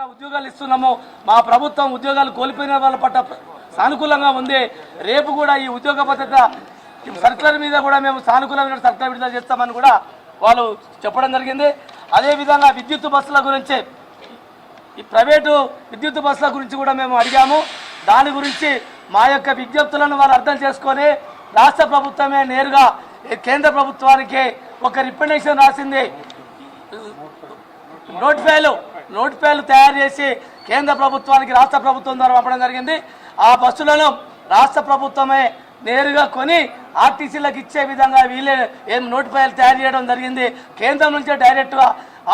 ఉద్యోగాలు ఇస్తున్నాము మా ప్రభుత్వం ఉద్యోగాలు కోల్పోయిన వాళ్ళ పట్ల సానుకూలంగా ఉంది. రేపు కూడా ఈ ఉద్యోగ భద్రత సర్కులర్ మీద కూడా మేము సానుకూలంగా సర్కులర్ విడుదల చేస్తామని కూడా వాళ్ళు చెప్పడం జరిగింది. అదేవిధంగా విద్యుత్ బస్సుల గురించి ఈ ప్రైవేటు విద్యుత్ బస్సుల గురించి కూడా మేము అడిగాము. దాని గురించి మా యొక్క విజ్ఞప్తులను వాళ్ళు అర్థం చేసుకొని రాష్ట్ర ప్రభుత్వమే నేరుగా కేంద్ర ప్రభుత్వానికి ఒక రికమెండేషన్ రాసింది. నోటిఫైలు తయారు చేసి కేంద్ర ప్రభుత్వానికి రాష్ట్ర ప్రభుత్వం ద్వారా పంపడం జరిగింది. ఆ బస్సులను రాష్ట్ర ప్రభుత్వమే నేరుగా కొని ఆర్టీసీలకు ఇచ్చే విధంగా వీళ్ళే నోటిఫైలు తయారు చేయడం జరిగింది. కేంద్రం నుంచే డైరెక్ట్గా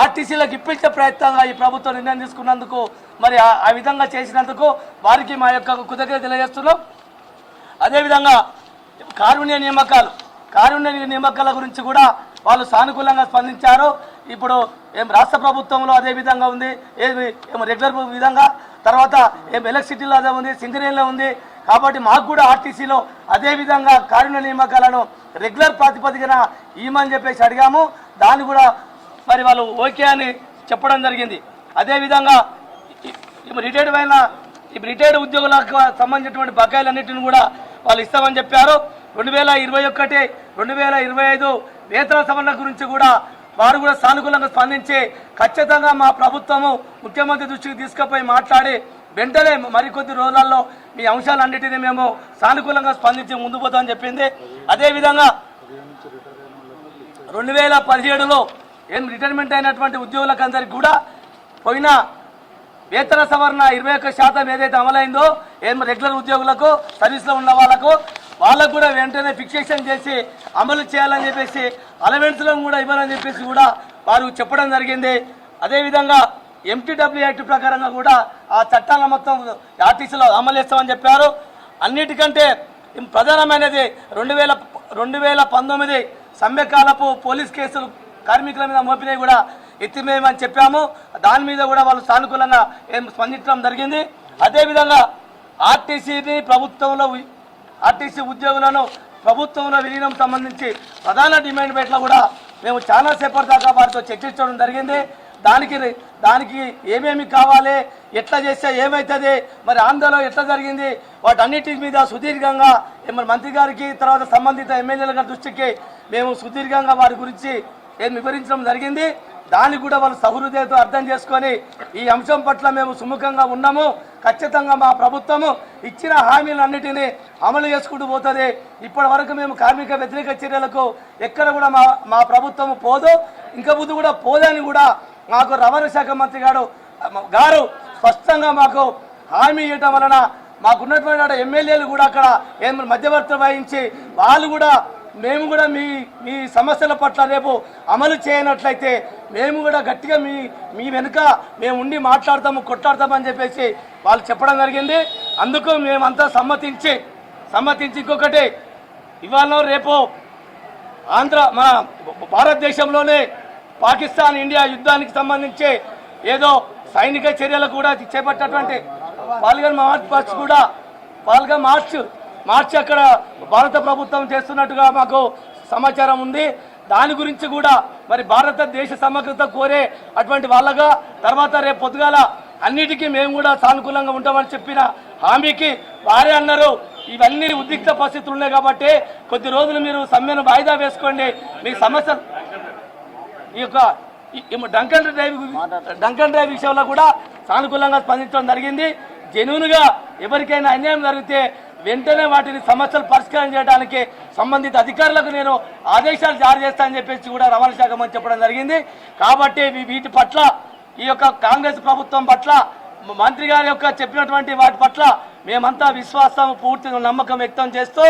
ఆర్టీసీలకు ఇప్పించే ప్రయత్నంగా ఈ ప్రభుత్వం నిర్ణయం తీసుకున్నందుకు మరి ఆ విధంగా చేసినందుకు వారికి మా యొక్క కృతజ్ఞత తెలియజేస్తున్నాం. అదేవిధంగా కారుణ్య నియామకాల గురించి కూడా వాళ్ళు సానుకూలంగా స్పందించారు. ఇప్పుడు రాష్ట్ర ప్రభుత్వంలో అదే విధంగా ఉంది, రెగ్యులర్ విధంగా, తర్వాత ఎలక్ట్రిసిటీలో అదే ఉంది, సింగరేణిలో ఉంది. కాబట్టి మాకు కూడా ఆర్టీసీలో అదే విధంగా కారుణ్య నియామకాలను రెగ్యులర్ ప్రాతిపదికన ఇవ్వమని చెప్పేసి అడిగాము. దాన్ని కూడా మరి వాళ్ళు ఓకే అని చెప్పడం జరిగింది. అదేవిధంగా రిటైర్డ్ ఉద్యోగులకు సంబంధించినటువంటి బకాయిలన్నింటిని కూడా వాళ్ళు ఇస్తామని చెప్పారు. 2021, 2025 వేతన సవరణ గురించి కూడా వారు కూడా సానుకూలంగా స్పందించి ఖచ్చితంగా మా ప్రభుత్వము ముఖ్యమంత్రి దృష్టికి తీసుకుపోయి మాట్లాడి వెంటనే మరికొద్ది రోజులలో మీ అంశాలన్నిటినీ మేము సానుకూలంగా స్పందించి ముందు పోతామని చెప్పింది. అదేవిధంగా 2017లో రిటైర్మెంట్ అయినటువంటి ఉద్యోగులకు అందరికీ కూడా పోయిన వేతన సవరణ 21% ఏదైతే అమలైందో రెగ్యులర్ ఉద్యోగులకు సర్వీస్లో ఉన్న వాళ్ళకు కూడా వెంటనే ఫిక్సేషన్ చేసి అమలు చేయాలని చెప్పేసి అలవెన్స్లను కూడా ఇవ్వాలని చెప్పేసి కూడా వారు చెప్పడం జరిగింది. అదేవిధంగా MTW యాక్ట్ ప్రకారంగా కూడా ఆ చట్టాలను మొత్తం ఆర్టీసీలో అమలు చేస్తామని చెప్పారు. అన్నిటికంటే ప్రధానమైనది 2019 సమ్మెకాలపు పోలీస్ కేసులు కార్మికుల మీద మోపినవి కూడా ఎత్తివేయమని చెప్పాము. దాని మీద కూడా వాళ్ళు సానుకూలంగా స్పందించడం జరిగింది. అదేవిధంగా ఆర్టీసీ ఉద్యోగులను ప్రభుత్వంలో విలీనం సంబంధించి ప్రధాన డిమాండ్ పట్ల కూడా మేము చాలా సేపటి దాకా వారితో చర్చించడం జరిగింది. దానికి ఏమేమి కావాలి, ఎట్లా చేస్తే ఏమవుతుంది, మరి ఆందోళన ఎట్లా జరిగింది, వాటన్నిటి మీద సుదీర్ఘంగా మరి మంత్రి గారికి తర్వాత సంబంధిత ఎమ్మెల్యేల గారి దృష్టికి మేము సుదీర్ఘంగా వారి గురించి వివరించడం జరిగింది. దాన్ని కూడా వాళ్ళు సహృదయతో అర్థం చేసుకొని ఈ అంశం పట్ల మేము సుముఖంగా ఉన్నాము. ఖచ్చితంగా మా ప్రభుత్వము ఇచ్చిన హామీలన్నిటినీ అమలు చేసుకుంటూ పోతుంది. ఇప్పటి వరకు మేము కార్మిక వ్యతిరేక చర్యలకు ఎక్కడ కూడా మా ప్రభుత్వం పోదు, ఇంకా ముందు కూడా పోదని కూడా మాకు రవాణా శాఖ మంత్రి గారు స్పష్టంగా మాకు హామీ ఇవ్వటం వలన మాకున్నటువంటి ఎమ్మెల్యేలు కూడా అక్కడ మధ్యవర్తి వహించి వాళ్ళు కూడా మేము కూడా మీ సమస్యల పట్ల రేపు అమలు చేయనట్లయితే మేము కూడా గట్టిగా మీ వెనుక మేము ఉండి కొట్లాడతామని చెప్పేసి వాళ్ళు చెప్పడం జరిగింది. అందుకు మేమంతా సమ్మతించి ఇంకొకటి ఇవాళ రేపు మన భారతదేశంలోనే పాకిస్తాన్ ఇండియా యుద్ధానికి సంబంధించి ఏదో సైనిక చర్యలు కూడా చేపట్టినటువంటి పాల్గొన మార్చి అక్కడ భారత ప్రభుత్వం చేస్తున్నట్టుగా మాకు సమాచారం ఉంది. దాని గురించి కూడా మరి భారతదేశ సమగ్రత కోరే అటువంటి వాళ్ళగా తర్వాత రేపు పొద్దుగాల అన్నిటికీ మేము కూడా సానుకూలంగా ఉంటామని చెప్పిన హామీకి వారే అన్నారు ఇవన్నీ ఉద్రిక్త పరిస్థితులు ఉన్నాయి కాబట్టి కొద్ది రోజులు మీరు సమ్మెను వాయిదా వేసుకోండి, మీ సమస్య ఈ యొక్క డంకన్ డ్రైవ్ విషయంలో కూడా సానుకూలంగా స్పందించడం జరిగింది. జెన్యూన్గా ఎవరికైనా అన్యాయం జరిగితే వెంటనే వాటిని సమస్యలు పరిష్కారం చేయడానికి సంబంధిత అధికారులకు నేను ఆదేశాలు జారీ చేస్తానని చెప్పేసి కూడా రవాణా శాఖ మంత్రి చెప్పడం జరిగింది. కాబట్టి వీటి పట్ల ఈ యొక్క కాంగ్రెస్ ప్రభుత్వం పట్ల మంత్రి గారి యొక్క చెప్పినటువంటి వాటి పట్ల మేమంతా విశ్వాసం పూర్తిగా నమ్మకం వ్యక్తం చేస్తూ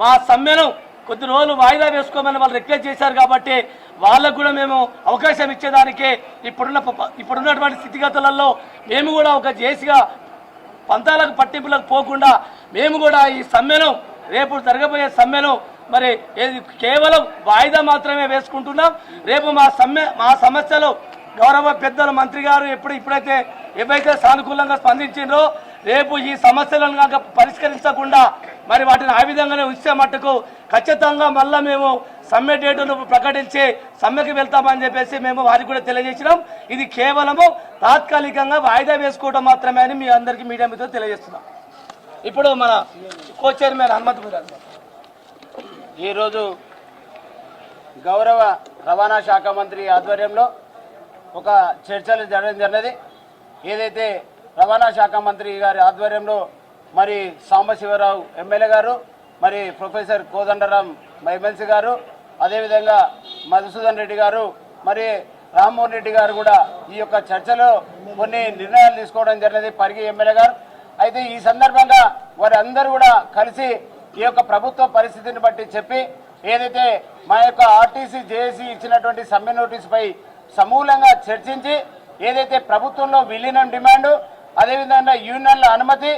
మా సమ్మెను కొద్ది రోజులు వాయిదా వేసుకోమని వాళ్ళు రిక్వెస్ట్ చేశారు. కాబట్టి వాళ్ళకు కూడా మేము అవకాశం ఇచ్చేదానికి ఇప్పుడున్నటువంటి స్థితిగతులలో మేము కూడా ఒక జేసీగా పంతాలకు పట్టింపులకు పోకుండా మేము కూడా ఈ సమ్మెను రేపు జరగబోయే సమ్మెను మరి కేవలం వాయిదా మాత్రమే వేసుకుంటున్నాం. రేపు మా సమస్యలు గౌరవ పెద్దల మంత్రి గారు ఏవైతే సానుకూలంగా స్పందించిండ్రో రేపు ఈ సమస్యలను కనుక పరిష్కరించకుండా మరి వాటిని ఆ విధంగానే ఉంచే మట్టుకు ఖచ్చితంగా మళ్ళీ మేము సమ్మె డేటును ప్రకటించి సమ్మెకి వెళ్తామని చెప్పేసి మేము వారికి కూడా తెలియజేసినాం. ఇది కేవలము తాత్కాలికంగా వాయిదా వేసుకోవడం మాత్రమే అని మీ అందరికీ మీడియా మీద తెలియజేస్తున్నాం. ఇప్పుడు మన కో చైర్మన్ హనుమంత్ గారు ఈరోజు గౌరవ రవాణా శాఖ మంత్రి ఆధ్వర్యంలో ఒక చర్చలు జరగడం జరిగినది. ఏదైతే రవాణా శాఖ మంత్రి గారి ఆధ్వర్యంలో మరి సాంబశివరావు ఎమ్మెల్యే గారు, మరి ప్రొఫెసర్ కోదండరాం ఎమ్మెల్సీ గారు, అదేవిధంగా మధుసూదన్ రెడ్డి గారు, మరి రామ్మోహన్ రెడ్డి గారు కూడా ఈ యొక్క చర్చలో కొన్ని నిర్ణయాలు తీసుకోవడం జరిగినది పరిగి ఎమ్మెల్యే గారు. అయితే ఈ సందర్భంగా వారి అందరూ కూడా కలిసి ఈ యొక్క ప్రభుత్వ పరిస్థితిని బట్టి చెప్పి ఏదైతే మా యొక్క ఆర్టీసీ జేఏసీ ఇచ్చినటువంటి సమ్మె నోటీసుపై సమూలంగా చర్చించి ఏదైతే ప్రభుత్వంలో విలీనం డిమాండ్, అదేవిధంగా యూనియన్ల అనుమతి,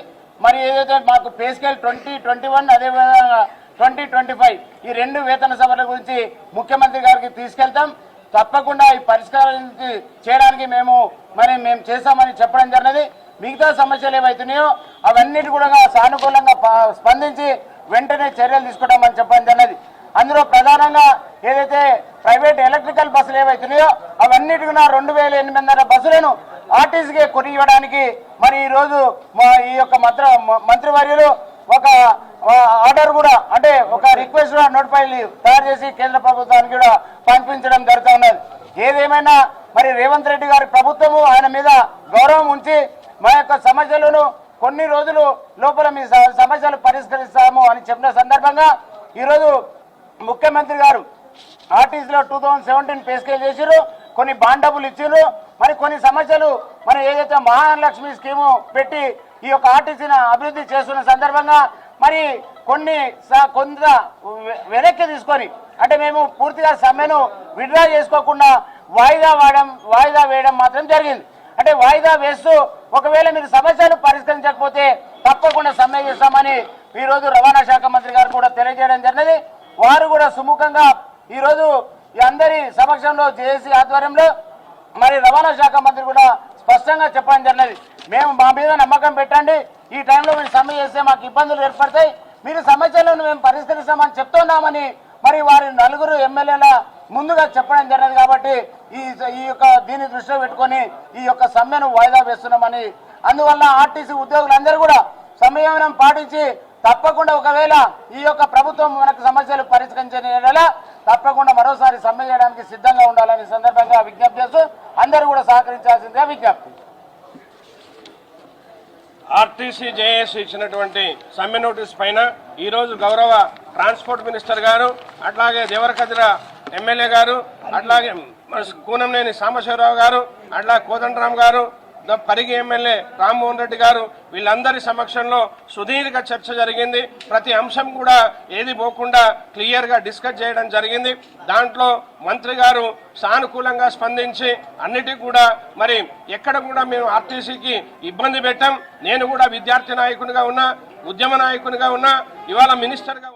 మరి ఏదైతే మాకు పే స్కేల్ 2021 అదేవిధంగా 2025 ఈ 2 వేతన సభల గురించి ముఖ్యమంత్రి గారికి తీసుకెళ్తాం. తప్పకుండా ఈ పరిష్కారం చేయడానికి మేము చేస్తామని చెప్పడం జరిగినది. మిగతా సమస్యలు ఏవైతున్నాయో అవన్నిటి కూడా సానుకూలంగా స్పందించి వెంటనే చర్యలు తీసుకుంటామని చెప్పడం జరిగినది. అందులో ప్రధానంగా ఏదైతే ప్రైవేట్ ఎలక్ట్రికల్ బస్సులు ఏవైతున్నాయో అవన్నిటికీ 2800 బస్సులను ఆర్టీసీకి కొని ఇవ్వడానికి మరి ఈరోజు ఈ యొక్క మంత్రివర్యులు ఒక ఆర్డర్ కూడా అంటే ఒక రిక్వెస్ట్ కూడా నోటిఫైలు తయారు చేసి కేంద్ర ప్రభుత్వానికి కూడా పంపించడం జరుగుతూ ఉన్నది. ఏదేమైనా మరి రేవంత్ రెడ్డి గారి ప్రభుత్వము ఆయన మీద గౌరవం ఉంచి మా యొక్క సమస్యలను కొన్ని రోజులు లోపల మీ సమస్యలు పరిష్కరిస్తాము అని చెప్పిన సందర్భంగా ఈరోజు ముఖ్యమంత్రి గారు ఆర్టీసీలో 2017 పే స్కేల్ చేసిరు, కొన్ని బాండ్ డబ్బులు ఇచ్చిర్రు, మరి కొన్ని సమస్యలు మనం ఏదైతే మహాలక్ష్మి స్కీము పెట్టి ఈ యొక్క ఆర్టీసీని అభివృద్ధి చేస్తున్న సందర్భంగా మరి కొంత వెనక్కి తీసుకొని అంటే మేము పూర్తిగా సమ్మెను విత్డ్రా చేసుకోకుండా వాయిదా వేయడం మాత్రం జరిగింది. అంటే వాయిదా వేస్తూ ఒకవేళ మీరు సమస్యను పరిష్కరించకపోతే తప్పకుండా సమ్మె చేస్తామని ఈరోజు రవాణా శాఖ మంత్రి గారు కూడా తెలియజేయడం జరిగినది. వారు కూడా సుముఖంగా ఈరోజు ఈ అందరి సమక్షంలో జేఏసీ ఆధ్వర్యంలో మరి రవాణా శాఖ మంత్రి కూడా స్పష్టంగా చెప్పడం జరిగినది. మేము మా మీద నమ్మకం పెట్టండి, ఈ టైంలో మీరు సమ్మె చేస్తే మాకు ఇబ్బందులు ఏర్పడతాయి, మీరు సమస్యలను మేము పరిష్కరిస్తామని చెప్తున్నామని మరి వారి 4 ఎమ్మెల్యేల ముందుగా చెప్పడం జరిగింది. కాబట్టి ఈ యొక్క దీన్ని దృష్టిలో పెట్టుకొని ఈ యొక్క సమ్మెను వాయిదా వేస్తున్నామని, అందువల్ల ఆర్టీసీ ఉద్యోగులందరూ కూడా సంయమనం పాటించి తప్పకుండా ఒకవేళ ఈ యొక్క ప్రభుత్వం మనకు సమస్యలు పరిష్కరించని తప్పకుండా మరోసారి సమ్మె చేయడానికి సిద్ధంగా ఉండాలని సందర్భంగా విజ్ఞప్తి చేస్తూ అందరూ కూడా సహకరించాల్సిందిగా విజ్ఞప్తి. ఆర్టీసీ జేఏసీ ఇచ్చినటువంటి సమ్మె నోటీస్ పైన ఈరోజు గౌరవ ట్రాన్స్పోర్ట్ మినిస్టర్ గారు, అట్లాగే దేవరకద్ర ఎమ్మెల్యే గారు, అట్లాగే కూనంనేని సాంబశివరావు గారు, అట్లా కోదండరాం గారు, పరిగి ఎమ్మెల్యే రామ్మోహన్ రెడ్డి గారు వీళ్ళందరి సమక్షంలో సుదీర్ఘ చర్చ జరిగింది. ప్రతి అంశం కూడా ఏది పోకుండా క్లియర్గా డిస్కస్ చేయడం జరిగింది. దాంట్లో మంత్రి గారు సానుకూలంగా స్పందించి అన్నిటికీ కూడా మరి ఎక్కడ కూడా మేము ఆర్టీసీకి ఇబ్బంది పెట్టాం. నేను కూడా విద్యార్థి నాయకునిగా ఉన్నా, ఉద్యమ నాయకునిగా ఉన్నా, ఇవాళ మినిస్టర్గా